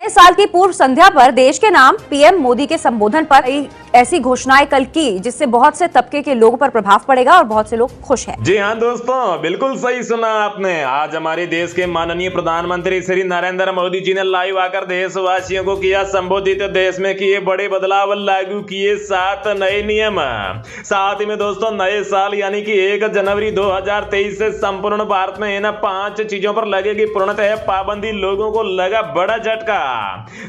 इस साल की पूर्व संध्या पर देश के नाम पीएम मोदी के संबोधन पर ऐसी घोषणाएं कल की जिससे बहुत से तबके के लोगों पर प्रभाव पड़ेगा और बहुत से लोग खुश हैं। जी हाँ दोस्तों, बिल्कुल सही सुना आपने। आज हमारे देश के माननीय प्रधानमंत्री श्री नरेंद्र मोदी जी ने लाइव आकर देशवासियों को किया संबोधित। देश में किए बड़े बदलाव, लागू किए 7 नए नियम। साथ ही में दोस्तों नए साल यानी कि 1 जनवरी 2023 से संपूर्ण भारत में इन 5 चीजों पर लगेगी पूर्णतः पाबंदी। लोगों को लगा बड़ा झटका।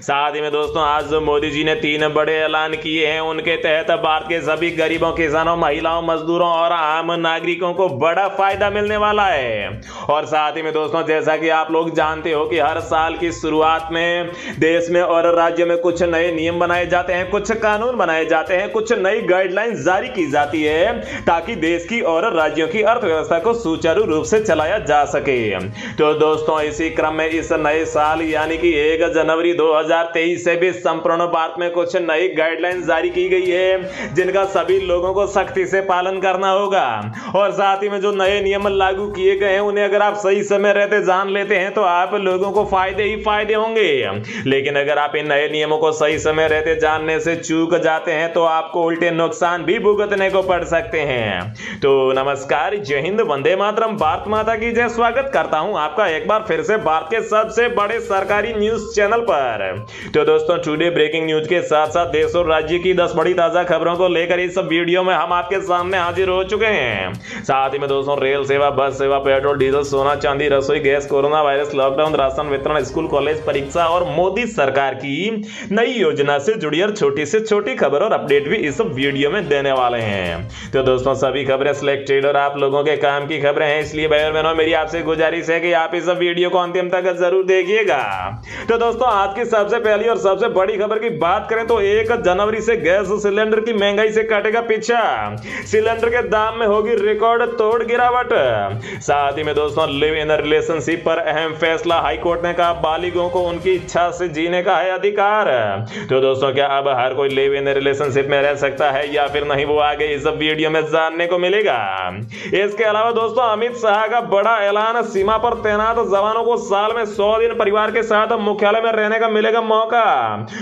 साथ ही में दोस्तों आज मोदी जी ने 3 बड़े ऐलान किए हैं। उनके तहत भारत के सभी गरीबों, किसानों, महिलाओं, मजदूरों और आम नागरिकों को बड़ा फायदा मिलने वाला है। और साथ ही में दोस्तों जैसा कि आप लोग जानते हो कि हर साल की शुरुआत में देश में और राज्य में कुछ नए नियम बनाए जाते हैं, कुछ कानून बनाए जाते हैं, कुछ नई गाइडलाइंस जारी की जाती है ताकि देश की और राज्यों की अर्थव्यवस्था को सुचारू रूप से चलाया जा सके। तो दोस्तों इसी क्रम में इस नए साल यानी कि 1 जनवरी 2023 से भी संपूर्ण भारत में कुछ नई गाइडलाइंस जारी की गई है जिनका सभी लोगों को सख्ती से पालन करना होगा। और साथ ही में जो नए नियम लागू किए गए हैं उन्हें अगर आप सही समय रहते जान लेते हैं तो आप लोगों को फायदे ही फायदे होंगे। लेकिन अगर आप इन नए नियमों को सही समय रहते जानने से चूक जाते हैं तो आपको उल्टे नुकसान भी भुगतने को पड़ सकते हैं। तो नमस्कार, जय हिंद, वंदे मातरम, भारत माता की जय। स्वागत करता हूं आपका एक बार फिर से भारत के सबसे बड़े सरकारी न्यूज चैनल पर। तो दोस्तों टुडे ब्रेकिंग न्यूज के साथ साथ देश और राज्य की 10 बड़ी ताजा खबरों को लेकर इस वीडियो में हम आपके सामने हाजिर हो चुके हैं। साथ ही में दोस्तों रेल सेवा, बस सेवा, पेट्रोल डीजल, सोना चांदी, रसोई gas, corona virus, lockdown, ration वितरण, स्कूल कॉलेज परीक्षा और मोदी सरकार की नई योजना से जुड़ी और छोटी से छोटी खबर और अपडेट भी इस वीडियो में देने वाले हैं। तो दोस्तों सभी खबरें सिलेक्टेड और आप लोगों के काम की खबरें हैं, इसलिए भाई और बहनों मेरी आपसे गुजारिश है कि आप इस वीडियो को अंतिम तक जरूर देखिएगा। तो दोस्तों आज की सबसे पहली और सबसे बड़ी खबर की बात करें तो 1 जनवरी से गैस सिलेंडर की महंगाई से काटेगा पीछा। सिलेंडर के दाम में होगी रिकॉर्ड तोड़ गिरावट। साथ ही में दोस्तों लिव इन रिलेशनशिप पर अहम फैसला। हाई कोर्ट ने कहा बालिगों को उनकी इच्छा से जीने का है अधिकार। तो दोस्तों क्या अब हर कोई लिव इन रिलेशनशिप में रह सकता है या फिर नहीं, वो आगे इस वीडियो में जानने को मिलेगा। इसके अलावा दोस्तों अमित शाह का बड़ा ऐलान। सीमा पर तैनात जवानों को साल में 100 दिन परिवार के साथ मुख्यालय में रहने का मिलेगा मौका।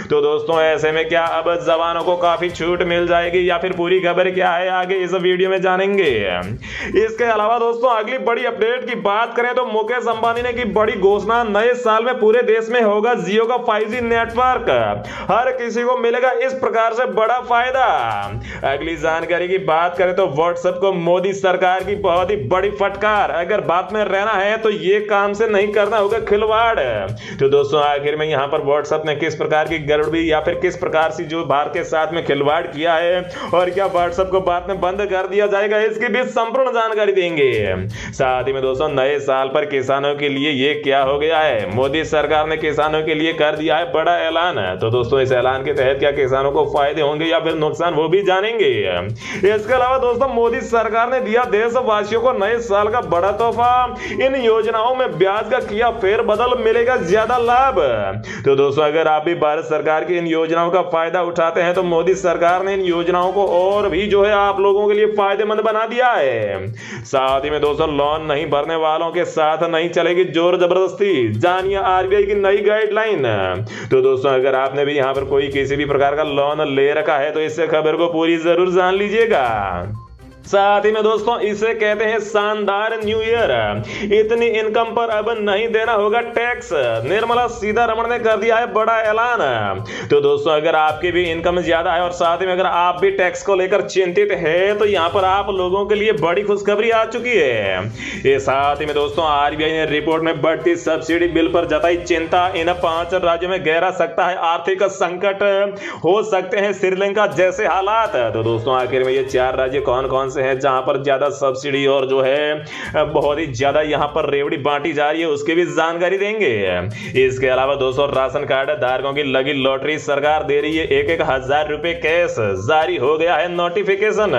तो दोस्तों ऐसे में क्या अब जवानों को काफी छूट मिल जाएगी या फिर पूरी खबर क्या है आगे इस वीडियो में जानेंगे। इसके अलावा दोस्तों अगली बड़ी अपडेट की बात करें तो मुकेश अंबानी ने की बड़ी घोषणा। नए साल में पूरे देश में होगा जियो का 5G नेटवर्क। हर किसी को मिलेगा इस प्रकार से बड़ा फायदा। अगली जानकारी की बात करें तो व्हाट्सएप को मोदी सरकार की बहुत ही बड़ी फटकार। अगर बात में रहना है तो ये काम से नहीं करना होगा खिलवाड़। तो दोस्तों आखिर में यहाँ पर व्हाट्सएप ने किस प्रकार की गड़बड़ी या फिर किस प्रकार से जो भारत के साथ में खिलवाड़ किया है और क्या व्हाट्सएप को बाद में बंद कर दिया जाएगा, इसकी भी संपूर्ण जानकारी देंगे। साथ ही में दोस्तों नए साल पर किसानों के लिए ये क्या हो गया है। मोदी सरकार ने किसानों के लिए कर दिया है बड़ा ऐलान। तो दोस्तों इस ऐलान के तहत क्या किसानों को फायदे होंगे या फिर नुकसान, वो भी जानेंगे। इसके अलावा दोस्तों मोदी सरकार ने दिया देशवासियों को नए साल का बड़ा तोहफा। इन योजनाओं में ब्याज का किया फेरबदल, मिलेगा ज्यादा लाभ। तो दोस्तों अगर आप भी भारत सरकार की इन योजनाओं का फायदा उठाते हैं तो मोदी सरकार ने इन योजनाओं को और भी जो है आप लोगों के लिए फायदेमंद बना दिया है। साथ ही में दोस्तों लोन नहीं भरने वालों के साथ नहीं चलेगी जोर जबरदस्ती। जानिए आरबीआई की नई गाइडलाइन। तो दोस्तों अगर आपने भी यहां पर कोई किसी भी प्रकार का लोन ले रखा है तो इससे खबर को पूरी जरूर जान लीजिएगा। साथ ही में दोस्तों इसे कहते हैं शानदार न्यू ईयर। इतनी इनकम पर अब नहीं देना होगा टैक्स। निर्मला सीतारमण ने कर दिया है बड़ा ऐलान। तो दोस्तों अगर आपकी भी इनकम ज्यादा है और साथ ही में अगर आप भी टैक्स को लेकर चिंतित है तो यहाँ पर आप लोगों के लिए बड़ी खुशखबरी आ चुकी है। ये साथ ही में दोस्तों आरबीआई ने रिपोर्ट में बढ़ती सब्सिडी बिल पर जताई चिंता। इन 5 राज्यों में गहरा सकता है आर्थिक संकट, हो सकते हैं श्रीलंका जैसे हालात। तो दोस्तों आखिर में ये 4 राज्य कौन कौन से हैं जहां पर ज्यादा सब्सिडी और जो है बहुत ही ज्यादा यहां पर रेवड़ी बांटी जा रही है, उसकी भी जानकारी देंगे। इसके अलावा दोस्तों राशन कार्ड धारकों की लगी लॉटरी सरकार दे रही है 1,000 रुपए कैश। जारी हो गया है नोटिफिकेशन।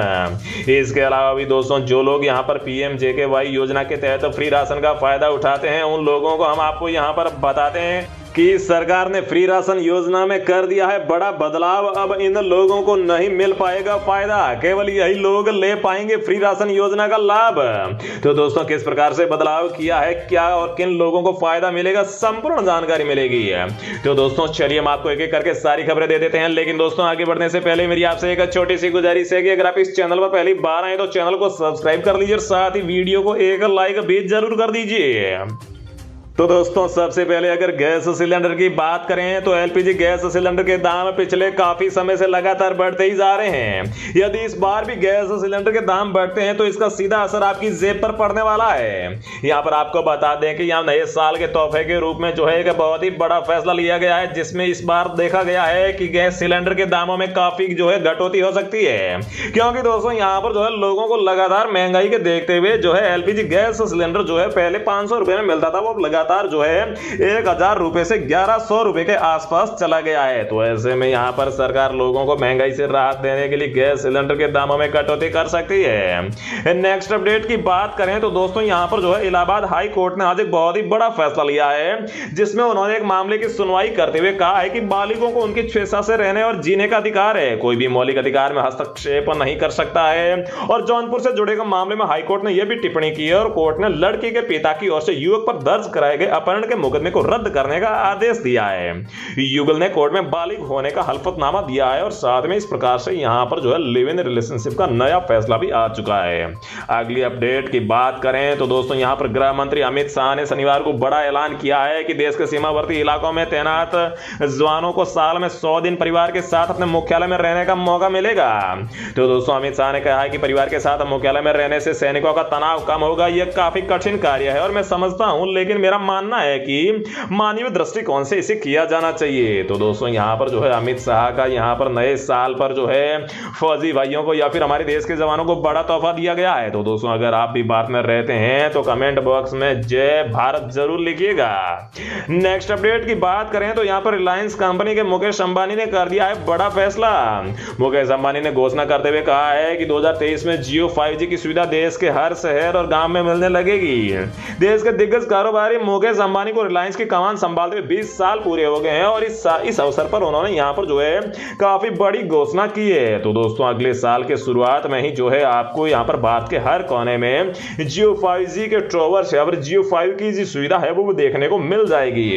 इसके अलावा भी दोस्तों जो लोग यहां पर PMJKY योजना के तहत फ्री राशन का फायदा उठाते हैं उन लोगों को हम आपको यहां पर बताते हैं कि सरकार ने फ्री राशन योजना में कर दिया है बड़ा बदलाव। अब इन लोगों को नहीं मिल पाएगा फायदा, केवल यही लोग ले पाएंगे फ्री राशन योजना का लाभ। तो दोस्तों किस प्रकार से बदलाव किया है, क्या और किन लोगों को फायदा मिलेगा, संपूर्ण जानकारी मिलेगी। तो दोस्तों चलिए हम आपको एक एक करके सारी खबरें दे देते हैं। लेकिन दोस्तों आगे बढ़ने से पहले मेरी आपसे एक छोटी सी गुजारिश है कि अगर आप इस चैनल पर पहली बार आए तो चैनल को सब्सक्राइब कर लीजिए और साथ ही वीडियो को एक लाइक भी जरूर कर दीजिए। तो दोस्तों सबसे पहले अगर गैस सिलेंडर की बात करें तो एलपीजी गैस सिलेंडर के दाम पिछले काफी समय से लगातार बढ़ते ही जा रहे हैं। यदि इस बार भी गैस सिलेंडर के दाम बढ़ते हैं तो इसका सीधा असर आपकी जेब पर पड़ने वाला है। यहाँ पर आपको बता दें कि यहाँ नए साल के तोहफे के रूप में जो है एक बहुत ही बड़ा फैसला लिया गया है, जिसमें इस बार देखा गया है कि गैस सिलेंडर के दामों में काफी जो है कटौती हो सकती है। क्योंकि दोस्तों यहाँ पर जो है लोगों को लगातार महंगाई के देखते हुए जो है एलपीजी गैस सिलेंडर जो है पहले 500 रुपए में मिलता था, वो लगातार जो है 1000 रुपए से 1100 रुपए के आसपास चला गया है। तो ऐसे में यहां पर सरकार लोगों को महंगाई से राहत देने के लिए गैस सिलेंडर के दामों में कटौती कर सकती है। नेक्स्ट अपडेट की बात करें तो दोस्तों यहां पर जो है इलाहाबाद हाई कोर्ट ने आज एक बहुत ही बड़ा फैसला लिया है, जिसमें उन्होंने एक मामले की सुनवाई करते हुए कहा है कि बालिगों को उनकी स्वेच्छा से रहने और जीने का अधिकार है, कोई भी मौलिक अधिकार में हस्तक्षेप नहीं कर सकता है। और जौनपुर से जुड़े मामले में हाईकोर्ट ने यह भी टिप्पणी की है और कोर्ट ने लड़की के पिता की ओर से युवक पर दर्ज कराए गए अपहरण के मुकदमे को रद्द करने का आदेश दिया है। युगल ने कोर्ट में बालिग होने का हलफतनामा दिया है और साथ में इस प्रकार से यहां पर जो है लिव इन रिलेशनशिप का नया फैसला भी आ चुका है। अगली अपडेट की बात करें तो दोस्तों यहां पर गृह मंत्री अमित शाह ने शनिवार को बड़ा ऐलान किया है कि देश के सीमावर्ती इलाकों में तैनात जवानों को साल में 100 दिन परिवार के साथ अपने मुख्यालय में रहने का मौका मिलेगा। तो दोस्तों अमित शाह ने कहा है कि परिवार के साथ मुख्यालय में रहने से सैनिकों का तनाव कम होगा। यह काफी कठिन कार्य है और मैं समझता हूं, लेकिन मेरा मानना है कि मानवीय दृष्टिकोण से इसे किया जाना चाहिए। तो दोस्तों यहां पर जो है अमित शाह का यहां पर नए साल पर जो है फौजी भाइयों को या फिर हमारे देश के जवानों को बड़ा तोहफा दिया गया है। तो दोस्तों अगर आप भी भारत में रहते हैं तो कमेंट बॉक्स में जय भारत जरूर लिखिएगा। नेक्स्ट अपडेट की बात करें तो यहां पर रिलायंस कंपनी के मुकेश अंबानी ने कर दिया है बड़ा फैसला। मुकेश अंबानी ने घोषणा करते हुए कहा है कि 2023 में जियो 5G की सुविधा देश के हर शहर और गांव में मिलने लगेगी। देश के दिग्गज कारोबारी मुकेश अंबानी को रिलायंस की कमान संभालते हुए 20 साल पूरे हो गए हैं और इस अवसर पर उन्होंने यहां पर जो है काफी बड़ी घोषणा की है। तो दोस्तों अगले साल के शुरुआत में ही जो है आपको यहां पर भारत के हर कोने में जियो 5G के टॉवर्स या फिर जियो 5 की जो सुविधा है वो देखने को मिल जाएगी।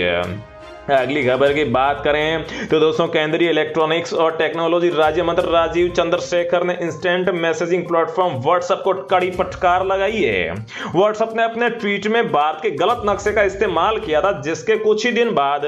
अगली खबर की बात करें तो दोस्तों केंद्रीय इलेक्ट्रॉनिक्स और टेक्नोलॉजी राज्य मंत्री राजीव चंद्रशेखर ने इंस्टेंट मैसेजिंग प्लेटफॉर्म व्हाट्सएप को कड़ी फटकार लगाई है। व्हाट्सएप ने अपने ट्वीट में भारत के गलत नक्शे का इस्तेमाल किया था, जिसके कुछ ही दिन बाद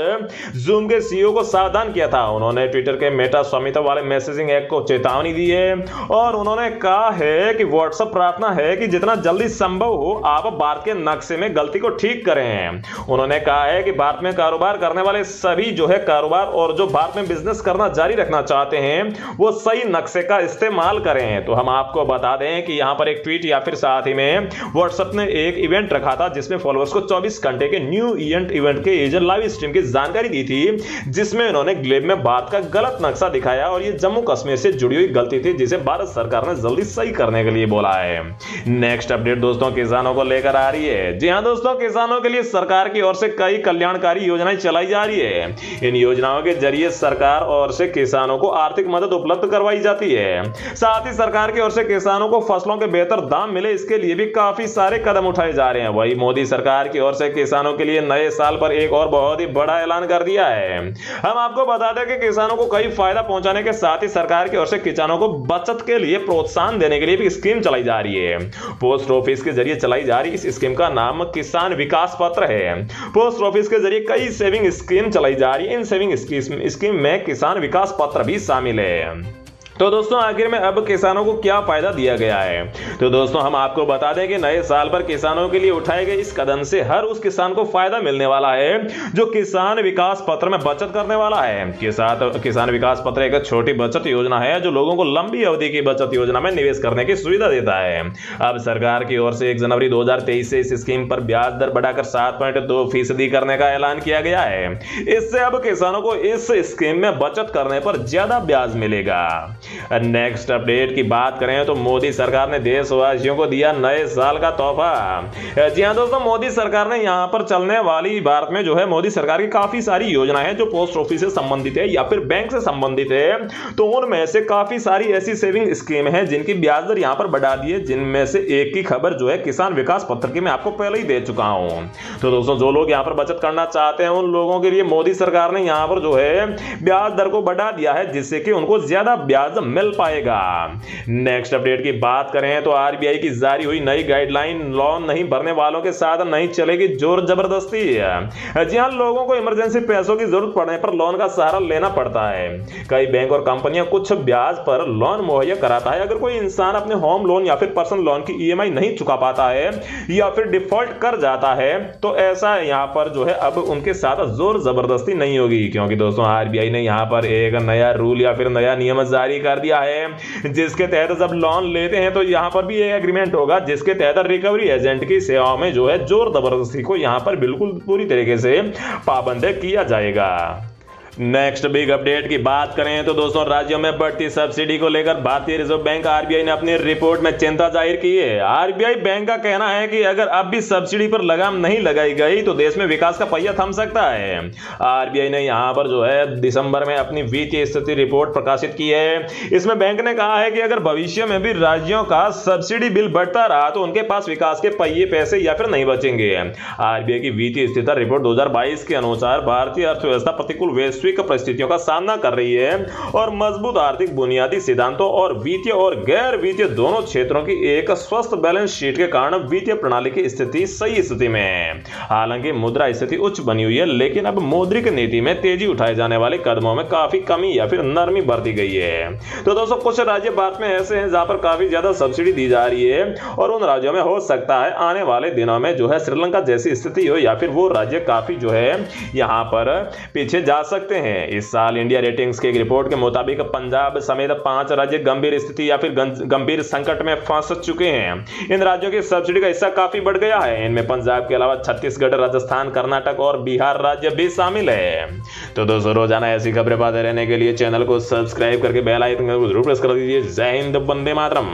जूम के सीईओ को सावधान किया था। उन्होंने ट्विटर के मेटा स्वामित्व वाले मैसेजिंग ऐप को चेतावनी दी है और उन्होंने कहा है कि व्हाट्सएप प्रार्थना है कि जितना जल्दी संभव हो आप भारत के नक्शे में गलती को ठीक करें। उन्होंने कहा है कि भारत में कारोबार करने वाले सभी जो है कारोबार और जो भारत में बिजनेस करना जारी रखना चाहते हैं वो सही नक्शे का इस्तेमाल करें। तो हम आपको बता दें कि यहां पर एक ट्वीट या फिर साथ ही में व्हाट्सएप ने एक इवेंट रखा था, जिसमें फॉलोअर्स को 24 घंटे के न्यू इवेंट के एजेंट लाइव स्ट्रीम की जानकारी दी थी, जिसमें उन्होंने ग्लेब में भारत का गलत नक्शा दिखाया और ये जम्मू कश्मीर से जुड़ी हुई गलती थी, जिसे भारत सरकार ने जल्दी सही करने के लिए बोला है। नेक्स्ट अपडेट दोस्तों किसानों को लेकर आ रही है। जी हां दोस्तों, किसानों के लिए सरकार की ओर से कई कल्याणकारी योजनाएं चलाई जा रही है। इन योजनाओं के जरिए सरकार और से किसानों को आर्थिक मदद उपलब्ध करवाई जाती है। साथ ही सरकार की ओर से किसानों को फसलों के बेहतर दाम मिले, इसके लिए भी काफी सारे कदम उठाए जा रहे हैं। वही मोदी सरकार की ओर से किसानों के लिए नए साल पर एक और बहुत ही बड़ा ऐलान कर दिया है। हम आपको बता दें कि किसानों को कई फायदा पहुंचाने के साथ ही सरकार की ओर से किसानों को बचत के लिए प्रोत्साहन देने के लिए भी स्कीम चलाई जा रही है। पोस्ट ऑफिस के जरिए चलाई जा रही इस स्कीम का नाम किसान विकास पत्र है। पोस्ट ऑफिस के जरिए कई सेविंग स्कीम चलाई जा रही है। इन सेविंग स्कीम में किसान विकास पत्र भी शामिल है। तो दोस्तों आखिर में अब किसानों को क्या फायदा दिया गया है, तो दोस्तों हम आपको बता दें कि नए साल पर किसानों के लिए उठाए गए इस कदम से हर उस किसान को फायदा मिलने वाला है जो किसान विकास पत्र में बचत करने वाला है। किसान विकास पत्र एक छोटी बचत योजना है जो लोगों को लंबी अवधि की बचत योजना में निवेश करने की सुविधा देता है। अब सरकार की ओर से 1 जनवरी 2023 से इस स्कीम पर ब्याज दर बढ़ाकर 7.2% करने का ऐलान किया गया है। इससे अब किसानों को इस स्कीम में बचत करने पर ज्यादा ब्याज मिलेगा। नेक्स्ट अपडेट की बात करें तो मोदी सरकार ने देशवासियों को दिया नए साल का तोहफा। जी हाँ दोस्तों, मोदी सरकार ने यहाँ पर चलने वाली भारत में जो है मोदी सरकार की काफी सारी योजनाएं हैं जो पोस्ट ऑफिस से संबंधित है या फिर बैंक से संबंधित है। तो उनमें से काफी सारी ऐसी सेविंग स्कीम है जिनकी ब्याज दर यहाँ पर बढ़ा दी है, जिनमें से एक की खबर जो है किसान विकास पत्र की मैं आपको पहले ही दे चुका हूं। तो दोस्तों, जो लोग यहाँ पर बचत करना चाहते हैं उन लोगों के लिए मोदी सरकार ने यहाँ पर जो है ब्याज दर को बढ़ा दिया है, जिससे कि उनको ज्यादा ब्याज मिल पाएगा। नेक्स्ट अपडेट की बात करें तो आरबीआई की जारी हुई नई गाइडलाइन, लोन नहीं भरने वालों के साथ नहीं चलेगी जोर जबरदस्ती। जी हाँ, लोगों को इमरजेंसी पैसों की जरूरत पड़ने पर लोन का सहारा लेना पड़ता है। कई बैंक और कंपनियां कुछ ब्याज पर लोन मुहैया कराता है। अगर कोई इंसान अपने होम लोन या फिर पर्सनल लोन की ईएमआई नहीं चुका पाता है या फिर डिफॉल्ट कर जाता है तो ऐसा यहाँ पर जो है अब उनके साथ जोर जबरदस्ती नहीं होगी, क्योंकि दोस्तों आरबीआई ने यहाँ पर एक नया रूल या फिर नया नियम जारी कर दिया है, जिसके तहत जब लोन लेते हैं तो यहाँ पर भी एक एग्रीमेंट होगा जिसके तहत रिकवरी एजेंट की सेवाओं में जो है जोर जबरदस्ती को यहाँ पर बिल्कुल पूरी तरीके से पाबंद किया जाएगा। नेक्स्ट बिग अपडेट की बात करें तो दोस्तों, राज्यों में बढ़ती सब्सिडी को लेकर भारतीय रिजर्व बैंक आरबीआई ने अपनी रिपोर्ट में चिंता जाहिर की है। आरबीआई बैंक का कहना है कि अगर अब भी सब्सिडी पर लगाम नहीं लगाई गई तो देश में विकास का पहिया थम सकता है। आरबीआई ने यहां पर जो है दिसंबर में अपनी वित्तीय स्थिति रिपोर्ट प्रकाशित की है। इसमें बैंक ने कहा है कि अगर भविष्य में भी राज्यों का सब्सिडी बिल बढ़ता रहा तो उनके पास विकास के पहिए पैसे या फिर नहीं बचेंगे। आरबीआई की वित्तीय स्थिति रिपोर्ट 2022 के अनुसार भारतीय अर्थव्यवस्था प्रतिकूल वैश्विक परिस्थितियों का सामना कर रही है और मजबूत आर्थिक बुनियादी सिद्धांतों और वित्तीय और गैर वित्तीय दोनों क्षेत्रों की एक स्वस्थ बैलेंस शीट के कारण वित्तीय प्रणाली की स्थिति सही स्थिति में है। हालांकि मुद्रा स्थिति उच्च बनी हुई है, लेकिन अब मौद्रिक नीति में तेजी उठाए जाने वाले कदमों में काफी कमी या फिर नरमी बरती गई है। तो दोस्तों, कुछ राज्य भारत में ऐसे हैं जहां पर काफी ज्यादा सब्सिडी दी जा रही है और उन राज्यों में हो सकता है आने वाले दिनों में जो है श्रीलंका जैसी स्थिति हो या फिर वो राज्य काफी जो है यहां पर पीछे जा सकते हैं। इस साल इंडिया रेटिंग्स की एक रिपोर्ट के मुताबिक पंजाब समेत 5 राज्य गंभीर स्थिति या फिर गंभीर संकट में फंस चुके हैं। इन राज्यों की सब्सिडी का हिस्सा काफी बढ़ गया है। इनमें पंजाब के अलावा छत्तीसगढ़, राजस्थान, कर्नाटक और बिहार राज्य भी शामिल है। तो दोस्तों, रोजाना ऐसी खबरें पाते रहने के लिए चैनल को सब्सक्राइब करके बेल आइकन को जरूर प्रेस कर दीजिए। जय हिंद, वंदे मातरम।